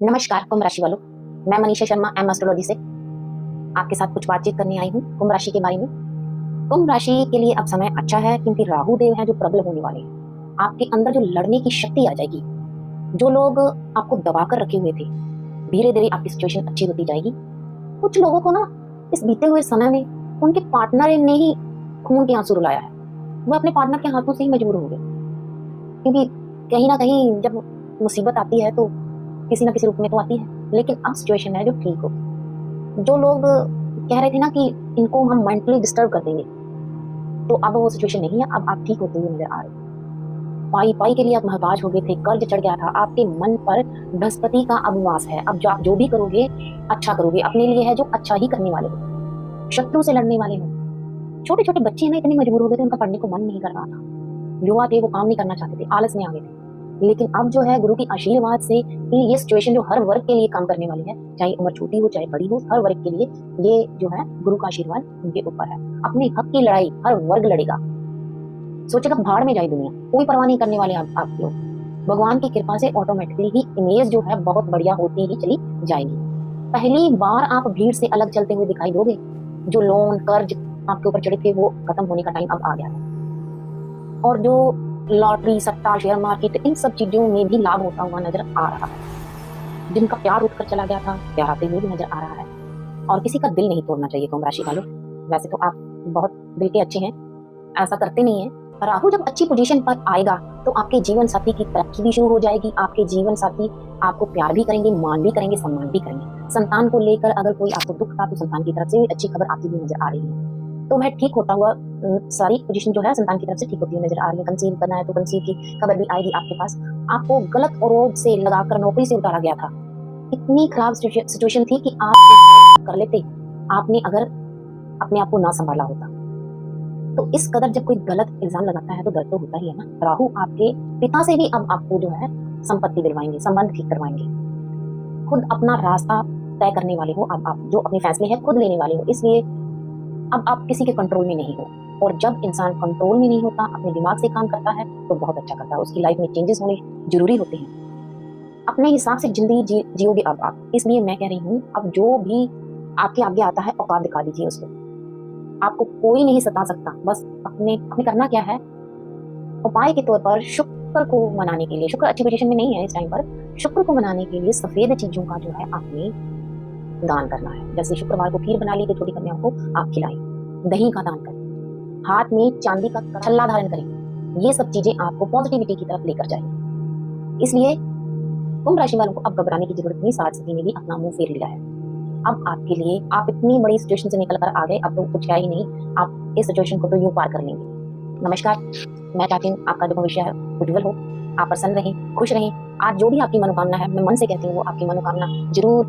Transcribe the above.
नमस्कार कुंभ राशि वालों, मैं मनीषा शर्मा एम एस्ट्रोलॉजी से आपके साथ कुछ बातचीत करने आई हूँ कुंभ राशि के बारे में। कुंभ राशि के लिए अब समय अच्छा है क्योंकि राहु देव है जो प्रबल होने वाले हैं। आपके अंदर जो लड़ने की शक्ति आ जाएगी। जो लोग आपको दबा कर रखे हुए थे, धीरे धीरे आपकी सिचुएशन अच्छी होती जाएगी। कुछ लोगों को ना इस बीते हुए समय में उनके पार्टनर ने ही खून के आंसू रुलाया है। वो अपने पार्टनर के हाथों से ही मजबूर हो गए, क्योंकि कहीं ना कहीं जब मुसीबत आती है तो किसी ना किसी रूप में तो आती है। लेकिन अब सिचुएशन है जो ठीक हो। जो लोग कह रहे थे ना कि इनको हम मेंटली डिस्टर्ब कर देंगे, तो अब वो सिचुएशन नहीं है। अब आप ठीक होते हुए नजर आ रहे हैं। पाई पाई के लिए आप महताज हो गए थे, कर्ज चढ़ गया था आपके मन पर। बृहस्पति का अब वास है। अब आप जो भी करोगे अच्छा करोगे, अपने लिए है जो अच्छा ही करने वाले हो। शत्रु से लड़ने वाले हो। छोटे छोटे बच्चे ना इतने मजबूर हो गए थे, उनका पढ़ने को मन नहीं कर रहा था। युवा थे, वो काम नहीं करना चाहते थे, आलस में आ गए थे। लेकिन अब जो है गुरु की आशीर्वाद से ये सिचुएशन जो हर वर्ग के लिए काम करने वाली है, चाहे उम्र छोटी हो चाहे बड़ी हो, हर वर्ग के लिए ये जो है गुरु का आशीर्वाद उनके ऊपर है। अपने हक की लड़ाई हर वर्ग लड़ेगा। सोचेगा भाड़ में जाए दुनिया, कोई परवाह नहीं करने वाले आप लोग। भगवान की कृपा से ऑटोमेटिकली ही इमेज जो है बहुत बढ़िया होती ही चली जाएगी। पहली बार आप भीड़ से अलग चलते हुए दिखाई दोगे। जो लोन कर्ज आपके ऊपर चढ़े थे वो खत्म होने का टाइम अब आ गया है। और जो लॉटरी सट्टा शेयर मार्केट इन सब चीजों में भी लाभ होता हुआ नजर आ रहा है। जिनका प्यार उठकर चला गया था, प्यार आते हुए भी नजर आ रहा है। और किसी का दिल नहीं तोड़ना चाहिए कुंभ राशि वालों। वैसे तो आप बहुत दिल के अच्छे हैं, ऐसा करते नहीं है। राहु जब अच्छी पोजीशन पर आएगा तो आपके जीवन साथी की तरक्की भी शुरू हो जाएगी। आपके जीवन साथी आपको प्यार भी करेंगे, मान भी करेंगे, सम्मान भी करेंगे। संतान को लेकर अगर कोई आपको दुख था तो संतान की तरफ से भी अच्छी खबर आती हुई नजर आ रही है। तो वह ठीक होता हुआ सारी पोजीशन जो है संतान की तरफ से ठीक होती हुई नजर आ रही है। कंसीव करना है तो कंसीव की खबर भी आएगी आपके पास। आपको गलत औरों से लगाकर नौकरी से उतारा गया था। इतनी खराब सिचुएशन थी कि आप कर लेते, आपने अगर अपने आप को ना संभाला होता। तो इस कदर जब कोई गलत इल्जाम लगाता है तो दर्द तो होता ही है ना। राहु आपके पिता से भी अब आपको जो है संपत्ति दिलवाएंगे, संबंध ठीक करवाएंगे। खुद अपना रास्ता तय करने वाले हो। अब आप जो अपने फैसले हैं खुद लेने वाले हो, इसलिए अब आप किसी के कंट्रोल में नहीं हो। और जब इंसान कंट्रोल में नहीं होता, अपने दिमाग से काम करता है तो बहुत अच्छा करता है। उसकी लाइफ में चेंजेस होने जरूरी होते हैं। अपने हिसाब से जिंदगी जियोगे अब आप। इसलिए मैं कह रही हूँ, अब जो भी आपके आगे आता है औकात दिखा दीजिए उसको। आपको कोई नहीं सता सकता। बस अपने करना क्या है, उपाय के तौर पर शुक्र को मनाने के लिए, शुक्र अच्छी पोजीशन में नहीं है इस टाइम पर, शुक्र को मनाने के लिए सफेद चीजों का जो है आपने दान करना है। जैसे शुक्रवार को खीर बना ली तो छोटी कन्याओं को आप खिलाएं, दही का दान करें, हाथ में चांदी का छल्ला धारण करें। ये सब चीजें आपको पॉजिटिविटी की तरफ लेकर जाएंगी। इसलिए कुंभ राशि वालों को अब घबराने की जरूरत नहीं। 60 स्थिति ने भी अपना मुंह फेर लिया है। अब आपके लिए, आप इतनी बड़ी सिचुएशन से निकल कर आ गए, अब तो कुछ है ही नहीं। आप इस सिचुएशन को तो यूं पार कर लेंगे। नमस्कार, मैं चाहती हूँ आपका जो भविष्य है उज्जवल हो, आप प्रसन्न रहें, खुश रहें। आज जो भी आपकी मनोकामना है, मैं मन से कहती हूँ वो आपकी मनोकामना जरूर